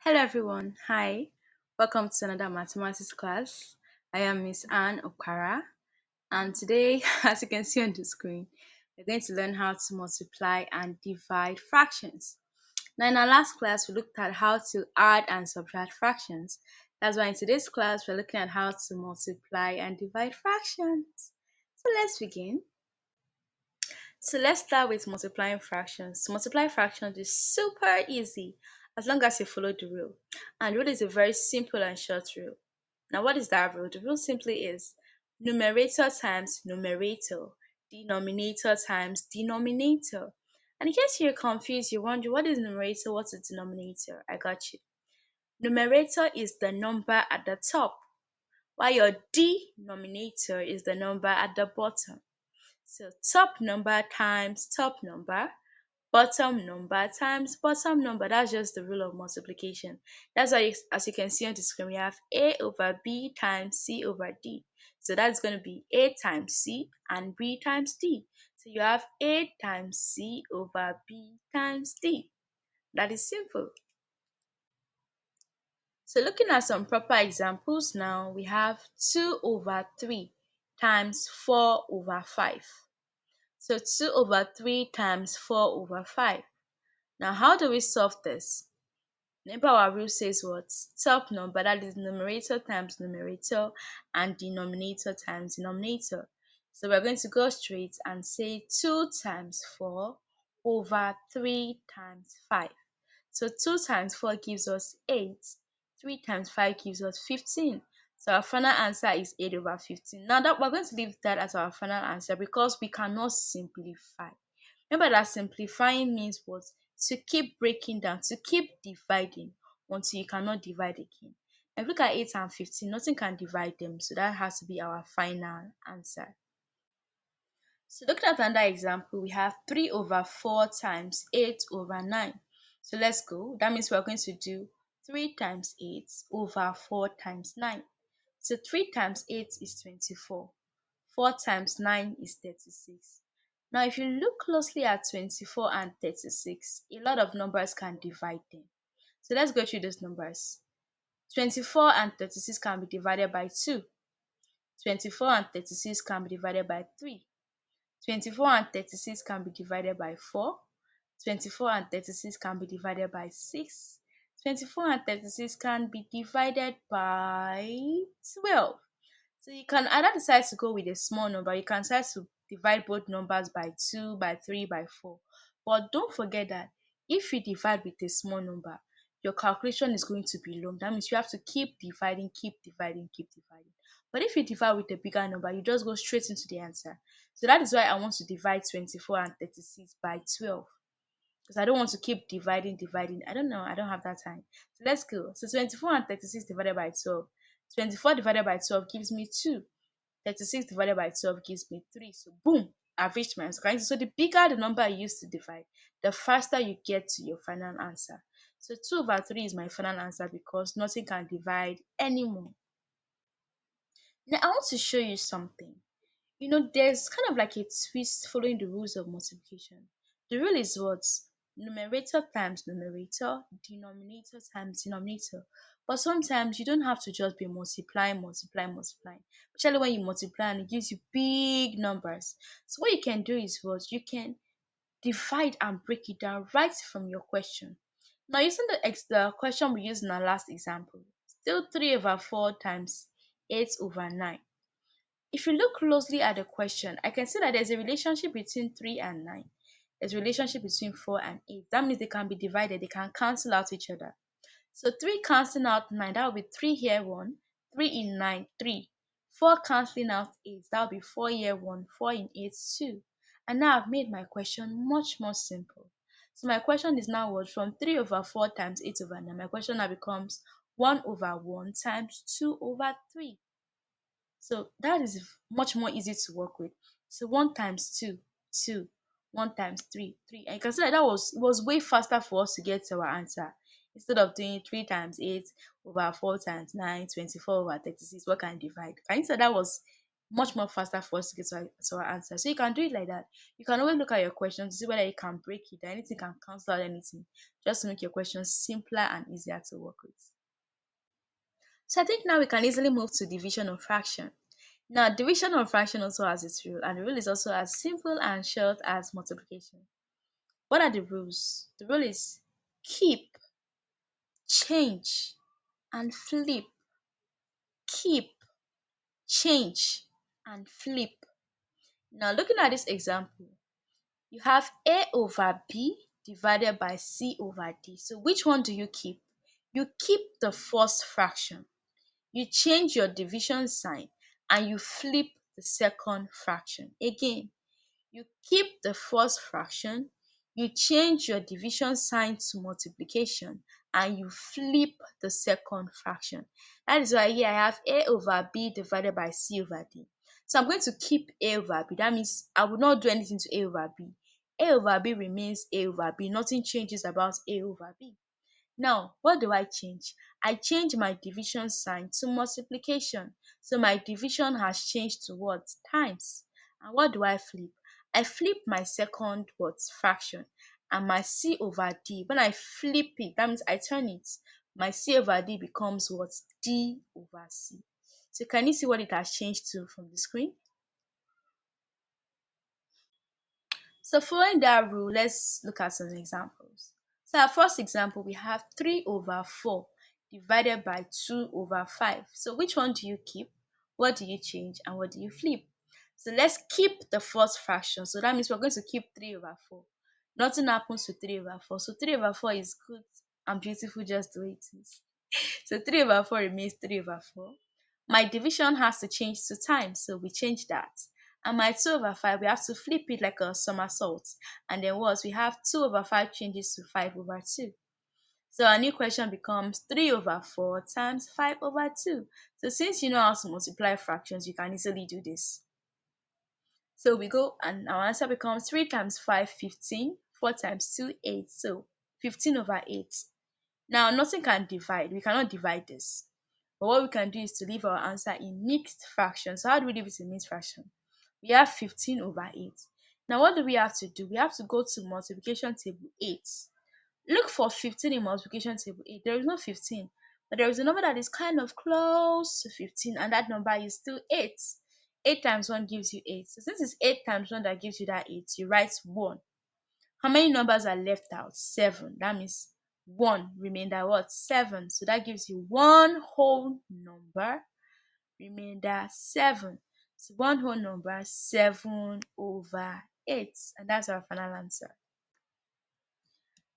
Hello everyone. Hi. Welcome to another mathematics class. I am Miss Anne Okara, and today, as you can see on the screen, we're going to learn how to multiply and divide fractions. Now in our last class we looked at how to add and subtract fractions. That's why in today's class we're looking at how to multiply and divide fractions. So let's begin. So let's start with multiplying fractions. To multiply fractions is super easy as long as you follow the rule. And the rule is a very simple and short rule. Now, what is that rule? The rule simply is numerator times numerator, denominator times denominator. And in case you're confused, you wonder what is numerator, what is denominator? I got you. Numerator is the number at the top, while your denominator is the number at the bottom. So top number times top number, bottom number times bottom number. That's just the rule of multiplication. That's why, as you can see on the screen, we have A over B times C over D. So that's going to be A times C and B times D. So you have A times C over B times D. That is simple. So looking at some proper examples now, we have 2 over 3 times 4 over 5. So 2 over 3 times 4 over 5. Now, how do we solve this? Remember our rule says what? Top number, that is numerator times numerator and denominator times denominator. So we're going to go straight and say 2 times 4 over 3 times 5. So 2 times 4 gives us 8. 3 times 5 gives us 15. So our final answer is 8 over 15. Now that we're going to leave that as our final answer because we cannot simplify. Remember that simplifying means what? To keep breaking down, to keep dividing until you cannot divide again. If you look at 8 and 15, nothing can divide them. So that has to be our final answer. So looking at another example, we have 3 over 4 times 8 over 9. So let's go. That means we're going to do 3 times 8 over 4 times 9. So 3 times 8 is 24. 4 times 9 is 36. Now, if you look closely at 24 and 36, a lot of numbers can divide them. So let's go through those numbers. 24 and 36 can be divided by 2. 24 and 36 can be divided by 3. 24 and 36 can be divided by 4. 24 and 36 can be divided by 6. 24 and 36 can be divided by 12. So you can either decide to go with a small number, you can decide to divide both numbers by 2, by 3, by 4. But don't forget that if you divide with a small number, your calculation is going to be long. That means you have to keep dividing, keep dividing, keep dividing. But if you divide with a bigger number, you just go straight into the answer. So that is why I want to divide 24 and 36 by 12 because I don't want to keep dividing. I don't know. I don't have that time. So let's go. So 24 and 36 divided by 12. 24 divided by 12 gives me 2. 36 divided by 12 gives me 3. So boom, I've reached my answer. So the bigger the number I use to divide, the faster you get to your final answer. So 2 over 3 is my final answer because nothing can divide anymore. Now I want to show you something. There's kind of like a twist following the rules of multiplication. The rule is what? Numerator times numerator, denominator times denominator. But sometimes you don't have to just be multiplying. Especially when you multiply and it gives you big numbers. So what you can do is what? You can divide and break it down right from your question. Now using the question we used in our last example, still 3 over 4 times 8 over 9. If you look closely at the question, I can see that there's a relationship between 3 and 9. There's a relationship between 4 and 8. That means they can be divided, they can cancel out each other. So 3 cancelling out 9, that will be 3 here 1, 3 in 9, 3. 4 cancelling out 8, that will be 4 here 1, 4 in 8, 2. And now I've made my question much more simple. So my question is now what? From 3 over 4 times 8 over 9, my question now becomes 1 over 1 times 2 over 3. So that is much more easy to work with. So 1 times 2, 2. 1 times 3, 3. And you can see that it was way faster for us to get to our answer. Instead of doing 3 times 8 over 4 times 9, 24 over 36, what can divide? Can you say that was much more faster for us to get to our answer. So you can do it like that. You can always look at your question to see whether you can break it, or anything can cancel out anything, just to make your question simpler and easier to work with. So I think now we can easily move to division or fraction. Now, division or fraction also has its rule, and the rule is also as simple and short as multiplication. What are the rules? The rule is keep, change, and flip. Keep, change, and flip. Now, looking at this example, you have A over B divided by C over D. So which one do you keep? You keep the first fraction. You change your division sign and you flip the second fraction. Again, you keep the first fraction, you change your division sign to multiplication, and you flip the second fraction. That is why here I have A over B divided by C over D. So I'm going to keep A over B. That means I will not do anything to A over B. A over B remains A over B. Nothing changes about A over B. Now, what do I change? I change my division sign to multiplication. So my division has changed to what? Times. And what do I flip? I flip my second what? Fraction. And my C over D, when I flip it, that means I turn it. My C over D becomes what? D over C. So can you see what it has changed to from the screen? So following that rule, let's look at some examples. So our first example, we have 3 over 4 divided by 2 over 5. So which one do you keep? What do you change? And what do you flip? So let's keep the first fraction. So that means we're going to keep 3 over 4. Nothing happens to 3 over 4. So 3 over 4 is good and beautiful just the way it is. So 3 over 4 remains 3 over 4. My division has to change to times, so we change that. And my 2 over 5, we have to flip it like a somersault. And then what? We have 2 over 5 changes to 5 over 2. So our new question becomes 3 over 4 times 5 over 2. So since you know how to multiply fractions, you can easily do this. So we go and our answer becomes 3 times 5, 15. 4 times 2, 8. So 15 over 8. Now, nothing can divide. We cannot divide this. But what we can do is to leave our answer in mixed fractions. So how do we leave it in mixed fraction? We have 15 over 8. Now, what do we have to do? We have to go to multiplication table 8. Look for 15 in multiplication table 8. There is no 15, but there is a number that is kind of close to 15, and that number is still 8. 8 times 1 gives you 8. So since it's 8 times 1 that gives you that 8, you write 1. How many numbers are left out? 7. That means 1 remainder what? 7. So that gives you one whole number, remainder 7. So one whole number 7 over 8. And that's our final answer.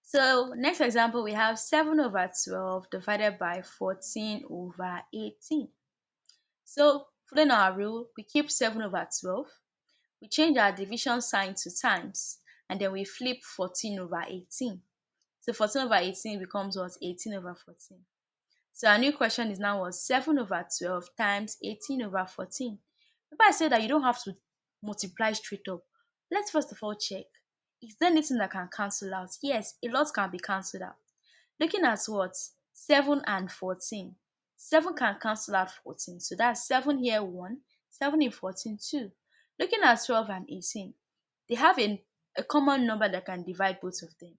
So next example, we have 7 over 12 divided by 14 over 18. So following our rule, we keep 7 over 12. We change our division sign to times, and then we flip 14 over 18. So 14 over 18 becomes what? 18 over 14. So our new question is now what? 7 over 12 times 18 over 14. Remember I said that you don't have to multiply straight up. Let's first of all check. Is there anything that can cancel out? Yes, a lot can be cancelled out. Looking at what? 7 and 14. 7 can cancel out 14. So that's 7 here 1, 7 in 14 2. Looking at 12 and 18. They have a common number that can divide both of them.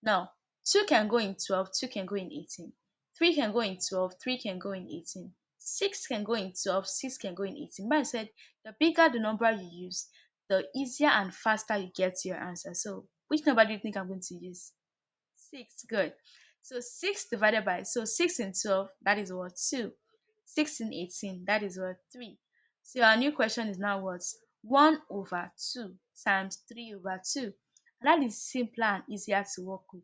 Now, 2 can go in 12, 2 can go in 18. 3 can go in 12, 3 can go in 18. 6 can go in 12, 6 can go in 18. But I said the bigger the number you use, the easier and faster you get to your answer. So, which number do you think I'm going to use? 6. Good. So 6 divided by, so 6 in 12, that is what? 2. 6 in 18, that is what? 3. So our new question is now what? 1 over 2 times 3 over 2. And that is simpler and easier to work with.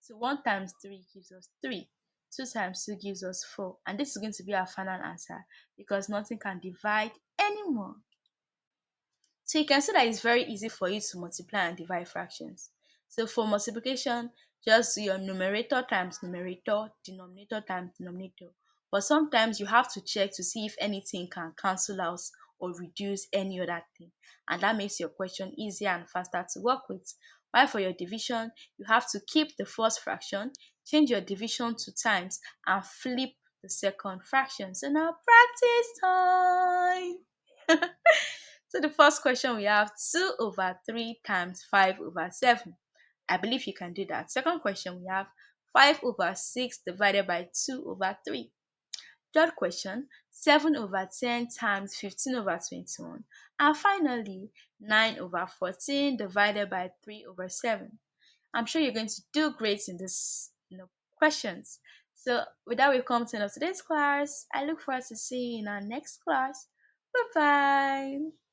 So 1 times 3 gives us 3. 2 times 2 gives us 4. And this is going to be our final answer because nothing can divide anymore. So you can see that it's very easy for you to multiply and divide fractions. So for multiplication, just do your numerator times numerator, denominator times denominator. But sometimes you have to check to see if anything can cancel out or reduce any other thing. And that makes your question easier and faster to work with. While for your division, you have to keep the first fraction, change your division to times, and flip the second fraction. So now practice time. So the first question we have 2 over 3 times 5 over 7. I believe you can do that. Second question we have 5 over 6 divided by 2 over 3. Third question 7 over 10 times 15 over 21. And finally 9 over 14 divided by 3 over 7. I'm sure you're going to do great in this questions. So with that, we've come to the end of today's class. I look forward to seeing you in our next class. Bye bye.